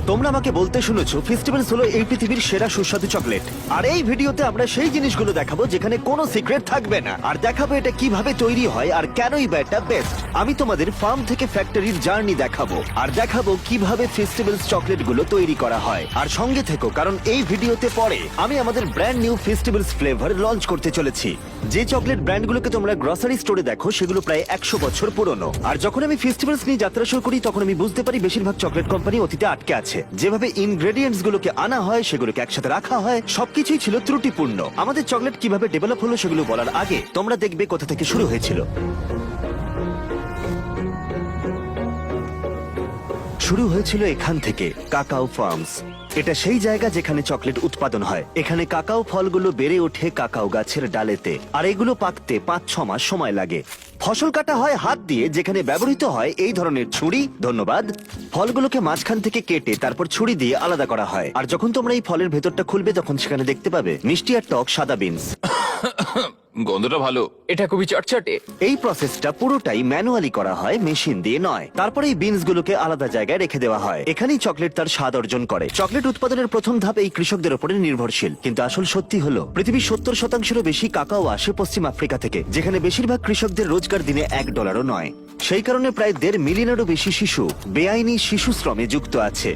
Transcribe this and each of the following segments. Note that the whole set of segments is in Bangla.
তোমরা আমাকে বলতে শুনেছো ফেস্টিভ্যালস হলো এই পৃথিবীর সেরা সুস্বাদু চকলেট। আর এই ভিডিওতে আমরা সেই জিনিসগুলো দেখাবো যেখানে কোনো সিক্রেট থাকবে না, আর দেখাবো এটা কিভাবে তৈরি হয় আর কেনই বা এটা বেস্ট। আমি তোমাদের ফার্ম থেকে ফ্যাক্টরির জার্নি দেখাবো, আর দেখাবো কিভাবে ফেস্টিভ্যালস চকলেটগুলো তৈরি করা হয়। আর সঙ্গে থেকো, কারণ এই ভিডিওতে পরে আমি আমাদের brand new festivals flavour launch করতে চলেছি। যে চকলেট ব্র্যান্ডগুলোকে তোমরা গ্রসারি স্টোরে দেখো সেগুলো প্রায় 100 বছর পুরনো। আর যখন আমি ফেস্টিভ্যালস নিয়ে যাত্রা শুরু করি তখন আমি বুঝতে পারি বেশিরভাগ চকলেট কোম্পানি অতীতে আটকে আছে। যেভাবে ইনগ্রেডিয়েন্টস গুলোকে আনা হয়, সেগুলোকে একসাথে রাখা হয়, সবকিছুই ছিল ত্রুটিপূর্ণ। আমাদের চকলেট কিভাবে ডেভেলপ হলো সেগুলো বলার আগে তোমরা দেখবে কোথা থেকে শুরু হয়েছিল। শুরু হয়েছিল এখান থেকে, কাকাও ফার্মস। এটা সেই জায়গা যেখানে চকলেট উৎপাদন হয়। এখানে কাকাও ফলগুলো বেড়ে ওঠে কাকাও গাছের ডালেতে, আর এগুলো পাকতে 5-6 মাস সময় লাগে। ফসল কাটা হয় হাত দিয়ে, যেখানে ব্যবহৃত হয় এই ধরনের ছুরি। ধন্যবাদ। ফলগুলোকে মাঝখান থেকে কেটে তারপর ছুরি দিয়ে আলাদা করা হয়। আর যখন তোমরা এই ফলের ভেতরটা খুলবে তখন সেখানে দেখতে পাবে মিষ্টি আর টক সাদা বিনস। গন্ধটা ভালো। এটা খুবই চটচটে। এই প্রসেসটা পুরোটাই ম্যানুয়ালি করা হয়, মেশিন দিয়ে নয়। তারপরে এই বিনস গুলোকে আলাদা জায়গায় রেখে দেওয়া হয়। এখানেই চকলেট তার স্বাদ অর্জন করে। চকলেট উৎপাদনের প্রথম ধাপ এই কৃষকদের উপরে নির্ভরশীল। কিন্তু আসল সত্যি হলো পৃথিবীর 70%-এরও বেশি কাকাও আসে পশ্চিম আফ্রিকা থেকে, যেখানে বেশিরভাগ কৃষকদের রোজগার দিনে $1 নয়। সেই কারণে প্রায় 1.5 মিলিয়নেরও বেশি শিশু বেআইনি শিশু শ্রমে যুক্ত আছে।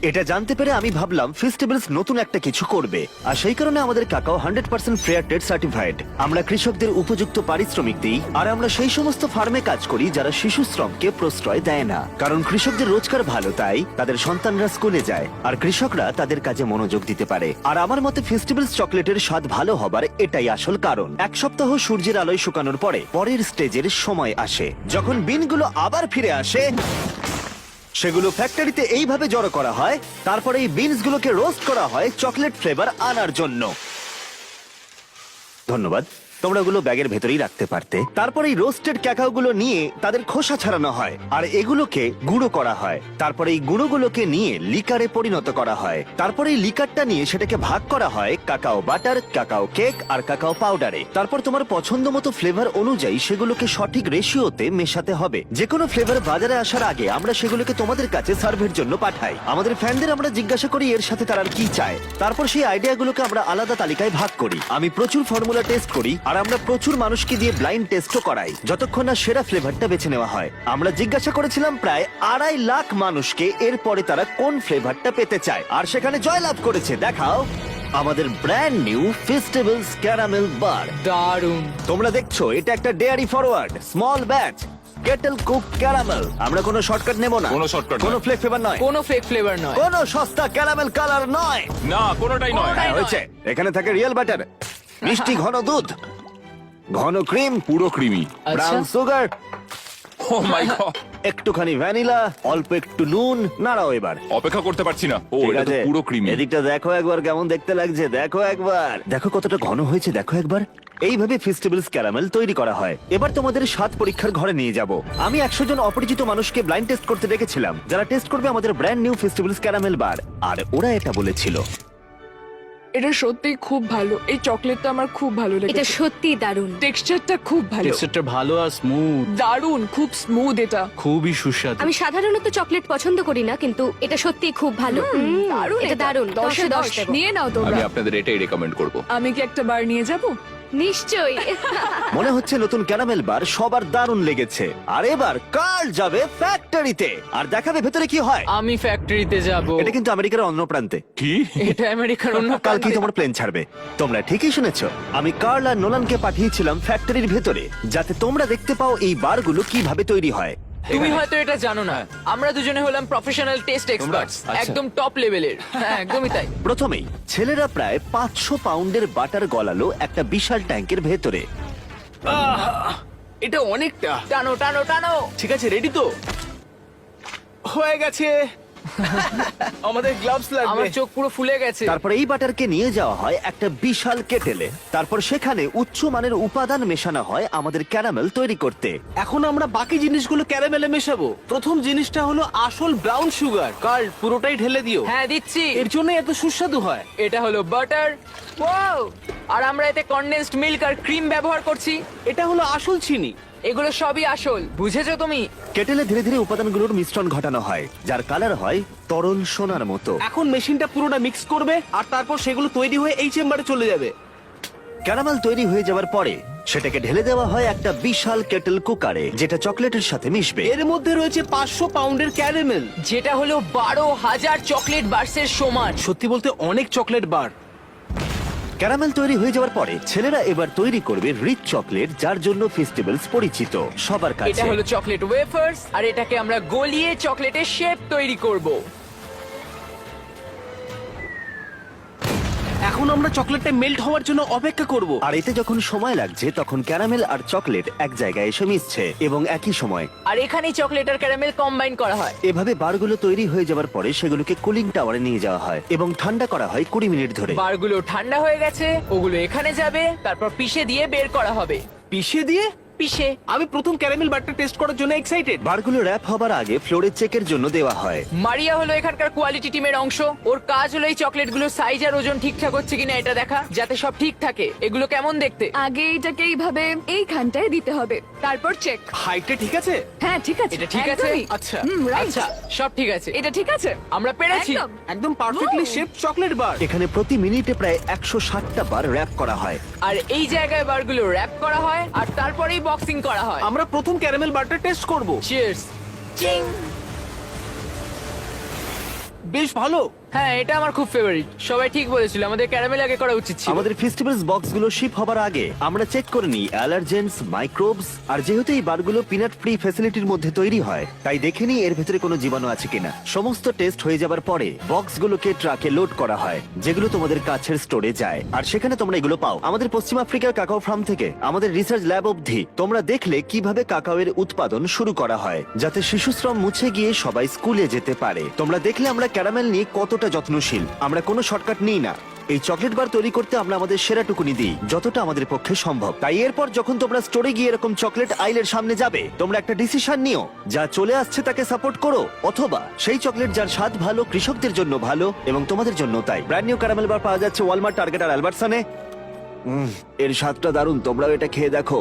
এটা জানতে পেরে আমি ভাবলাম ফেস্টিভ্যালস নতুন একটা কিছু করবে, আর সেই কারণে আমাদের কাকাও 100% ফেয়ার ট্রেড সার্টিফাইড। আমরা কৃষকদের উপযুক্ত পারিশ্রমিক দিই, আর আমরা সেই সমস্ত ফার্মে কাজ করি যারা শিশু শ্রমকে প্রশ্রয় দেয় না। কারণ কৃষকদের রোজগার ভালো, তাই তাদের সন্তানরা স্কুলে যায় আর কৃষকরা তাদের কাজে মনোযোগ দিতে পারে। আর আমার মতে ফেস্টিভ্যালস চকলেটের স্বাদ ভালো হবার এটাই আসল কারণ। 1 সপ্তাহ সূর্যের আলোয় শুকানোর পরে পরের স্টেজের সময় আসে, যখন বিনগুলো আবার ফিরে আসে। সেগুলো ফ্যাক্টরিতে এইভাবে জড়ো করা হয়, তারপরে এই বিনস গুলোকে রোস্ট করা হয় চকলেট ফ্লেভার আনার জন্য। ধন্যবাদ। তোমরা ওগুলো ব্যাগের ভেতরেই রাখতে পারতে। তারপরে এই রোস্টেড ক্যাকাও গুলো নিয়ে তাদের খোসা ছাড়ানো হয়, আর এগুলোকে গুঁড়ো করা হয়। তারপরে এই গুঁড়োগুলোকে নিয়ে লিকারে পরিণত করা হয়। তারপরে এই লিকারটা নিয়ে সেটাকে ভাগ করা হয় কাকাও বাটার, কাকাও কেক আর কাকাও পাউডারে। তারপর তোমার পছন্দ মতো ফ্লেভার অনুযায়ী সেগুলোকে সঠিক রেশিওতে মেশাতে হবে। যে কোনো ফ্লেভার বাজারে আসার আগে আমরা সেগুলোকে তোমাদের কাছে সার্ভের জন্য পাঠাই। আমাদের ফ্যানদের আমরা জিজ্ঞাসা করি এর সাথে তারা আর কি চায়। তারপর সেই আইডিয়াগুলোকে আমরা আলাদা তালিকায় ভাগ করি। আমি প্রচুর ফর্মুলা টেস্ট করি, আর আমরা প্রচুর মানুষকে দিয়ে ব্লাইন্ড টেস্টও করাই, যতক্ষণ না সেরা ফ্লেভারটা বেছে নেওয়া হয়। আমরা জিজ্ঞাসা করেছিলাম প্রায় 2.5 লাখ মানুষকে এরপরে তারা কোন ফ্লেভারটা পেতে চায়, আর সেখানে জয়লাভ করেছে দেখাও আমাদের ব্র্যান্ড নিউ ফেস্টিভ্যালস ক্যারামেল বার। দারুণ। তোমরা দেখছো এটা একটা dairy forward small batch Kettle cook caramel. আমরা কোনো শর্টকাট নেব না, কোনো shortcut কোনো নয়। ফ্লেক ফ্লেভার নয়, কোনো ফেক ফ্লেভার নয়। কোনো সস্তা ক্যারামেল কালার নয়। না, কোনোটাই নয়। হ্যাঁ, হয়েছে। এখানে থাকে রিয়েল বাটার, মিষ্টি ঘন দুধ, ঘন ক্রিম, পুরো ক্রিমি। ব্রাউন সুগার, ও মাই গড, একটুখানি ভ্যানিলা, অল্প একটু নুন। নাড়াও এবার। অপেক্ষা করতে পারছি না। ও, ঠিক এটা তো আছে, পুরো ক্রিমি। এদিকটা দেখো একবার কেমন দেখতে লাগছে। দেখো একবার, দেখো কতটা ঘন হয়েছে। দেখো একবার। এইভাবে ফেস্টিভ্যালস ক্যারামেল তৈরি করা হয়। এবার তোমাদের স্বাদ পরীক্ষার ঘরে নিয়ে যাব। আমি 100 জন অপরিচিত মানুষকে ব্লাইন্ড টেস্ট করতে রেখেছিলাম, যারা টেস্ট করবে আমাদের brand new festivals caramel bar. আর ওরা এটা বলেছিল, এটা সত্যি খুব ভালো। এই চকলেটটা আমার খুব ভালো এটা লেগেছে। সত্যি দারুণ। টেক্সচারটা খুব ভালো, টেক্সচারটা ভালো আর স্মুথ, দারুণ, খুব স্মুথ। এটা খুবই সুস্বাদু। আমি সাধারণত চকলেট পছন্দ করি না, কিন্তু এটা সত্যি খুব ভালো। দারুণ, এটা দারুণ। 10 এ 10 দেবো। নিয়ে নাও তোমরা। আমি আপনাদের এটাই রেকমেন্ড করব। আমি কি একটা বার নিয়ে যাব? নিশ্চয়ই। মনে হচ্ছে নতুন ক্যারামেল বার সবার দারুণ লেগেছে। আর এবার কার্ল যাবে ফ্যাক্টরিতে আর দেখাবে ভেতরে কি হয়। আমি ফ্যাক্টরিতে যাব। এটা কিন্তু আমেরিকার অন্য প্রান্তে। কি? এটা আমেরিকার অন্য কালকেই প্রান্তে। তোমার প্লেন ছাড়বে। তোমরা ঠিকই শুনেছো। আমি কার্ল আর নোলানকে পাঠিয়েছিলাম ফ্যাক্টরির ভেতরে, যাতে তোমরা দেখতে পাও এই বারগুলো কিভাবে তৈরি হয়। তুমি হয়তো এটা জানো না, আমরা দুজনে হলাম প্রফেশনাল টেস্ট এক্সপার্টস, আচ্ছা। একদম টপ লেভেলের। হ্যাঁ, একদমই তাই। প্রথমেই ছেলেরা প্রায় 500 পাউন্ডের বাটার গলালো একটা বিশাল ট্যাঙ্কের ভেতরে। এটা অনেকটা। টানো টানো টানো। ঠিক আছে, রেডি তো? হয়ে গেছে। আমাদের গ্লাভস লাগবে। আমার চোখ পুরো ফুলে গেছে। তারপর এই বাটারকে নিয়ে যাওয়া হয় একটা বিশাল কেটেলে। তারপর সেখানে উচ্চ মানের উপাদান মেশানো হয় আমাদের ক্যারামেল তৈরি করতে। এখন আমরা বাকি জিনিসগুলো ক্যারামেলে মেশাবো। প্রথম জিনিসটা হলো আসল ব্রাউন সুগার। কার্ল, পুরোটাই ঢেলে দিও। হ্যাঁ, দিচ্ছি। এর জন্য এত সুস্বাদু হয়। এটা হলো বাটার। ওয়াও! আর আমরা এতে কনডেন্সড মিল্ক আর ক্রিম ব্যবহার করছি। এটা হলো আসল চিনি। এগুলো সবই আসল, বুঝেছো তুমি? কেটেলে ধীরে ধীরে উপাদানগুলোর মিশ্রণ ঘটানো হয়, যার কালার হয় তরল সোনার মতো। এখন মেশিনটা পুরোটা মিক্স করবে আর তারপর সেগুলো তৈরি হয়ে এই চেম্বারে চলে যাবে। ক্যারামেল তৈরি হয়ে যাওয়ার পরে সেটাকে ঢেলে দেওয়া হয় একটা বিশাল কেটেল কুকারে, যেটা চকলেটের সাথে মিশবে। এর মধ্যে রয়েছে 500 পাউন্ডের ক্যারামেল। যেটা হলো 12,000 চকলেট বার্সের সমান। সত্যি বলতে অনেক চকলেট বার। ক্যারামেল তৈরি হয়ে যাওয়ার পরে ছেলেরা এবার তৈরি করবে রিচ চকলেট, যার জন্য ফেস্টিভ্যালস পরিচিত সবার এটা কাছে। হলো চকলেট ওয়েফার্স, আর এটাকে আমরা গলিয়ে চকলেটের শেপ তৈরি করব। এখন আমরা চকলেটটা মেল্ট হওয়ার জন্য অপেক্ষা করব। আর এতে যখন সময় লাগছে তখন ক্যারামেল আর চকলেট এক জায়গায় এসে মিশছে এবং একই সময় আর এখানেই চকলেট আর ক্যারামেল কম্বাইন করা হয়। এভাবে বারগুলো তৈরি হয়ে যাওয়ার পরে সেগুলোকে কুলিং টাওয়ারে নিয়ে যাওয়া হয় এবং ঠান্ডা করা হয় 20 মিনিট ধরে। বারগুলো ঠান্ডা হয়ে গেছে, ওগুলো এখানে যাবে, তারপর পিষে দিয়ে বের করা হবে। পিষে দিয়ে? পিষে। আমি প্রথম ক্যারামেল বারটা টেস্ট করার জন্য এক্সাইটেড। বারগুলো র্যাপ হবার আগে ফ্লোরে চেকের জন্য দেওয়া হয়। মারিয়া হলো এখানকার কোয়ালিটি টিমের অংশ। ওর কাজ হলো এই চকলেটগুলো সাইজ আর ওজন ঠিকঠাক হচ্ছে কিনা এটা দেখা, যাতে সব ঠিক থাকে। এগুলো কেমন দেখতে? আগে এটাকে এইভাবে এইখানটায় দিতে হবে, তারপর চেক। হাইটটা ঠিক আছে? হ্যাঁ ঠিক আছে, এটা ঠিক আছে? একদমই। আচ্ছা। রাইট। আচ্ছা, সব ঠিক আছে। এটা ঠিক আছে, আমরা পেরেছি। একদম। একদম perfectly Wow! Shaped chocolate bar. এখানে প্রতি মিনিটে প্রায় 160টা বার র্যাপ করা হয়। আর এই জায়গায় বারগুলো র্যাপ করা হয় আর তারপরেই বক্সিং করা হয়। আমরা প্রথম ক্যারামেল বারটা টেস্ট করব। চিয়ার্স। চিং। বেশ ভালো। হ্যাঁ, এটা আমার খুব ফেভারিট। সবাই ঠিক বলেছিল, আমাদের ক্যারামেল আগে করা উচিত ছিল। আমাদের ফেস্টিভ্যালস বক্সগুলো শিপ হবার আগে আমরা চেক করে নিই অ্যালার্জেন্স, মাইক্রোবস, আর যেহেতু এই বারগুলো পিনাট ফ্রি ফ্যাসিলিটির মধ্যে তৈরি হয় তাই দেখে নিই এর ভেতরে কোনো জীবাণু আছে কিনা। সমস্ত টেস্ট হয়ে যাবার পরে বক্সগুলোকে ট্রাকে লোড করা হয়, যেগুলো তোমাদের কাছের স্টোরে যায়, আর সেখানে তোমরা এগুলো পাও আমাদের পশ্চিম আফ্রিকার কাকাও ফার্ম থেকে আমাদের রিসার্চ ল্যাব অবধি। তোমরা দেখলে কিভাবে কাকাওয়ের উৎপাদন শুরু করা হয়, যাতে শিশুশ্রম মুছে গিয়ে সবাই স্কুলে যেতে পারে। তোমরা দেখলে আমরা ক্যারামেল নিয়ে কতটা যত্নশীল। আমরা কোনো শর্টকাট নিই না। এই চকলেট বার তৈরি করতে আমরা আমাদের সেরাটুকুনি দিই, যতটা আমাদের পক্ষে সম্ভব। তাই এরপর যখন তোমরা স্টোরে গিয়ে এরকম চকলেট আইলের সামনে যাবে, তোমরা একটা ডিসিশন নিও, যা চলে আসছে তাকে সাপোর্ট করো, অথবা সেই চকলেট যার স্বাদ ভালো, কৃষকদের জন্য ভালো এবং তোমাদের জন্য তাই। ব্র্যান্ড নিউ ক্যারামেল বার পাওয়া যাচ্ছে ওয়ালমার্ট, টার্গেট আর অ্যালবার্টসনে। এর স্বাদটা দারুণ, তোমরাও এটা খেয়ে দেখো।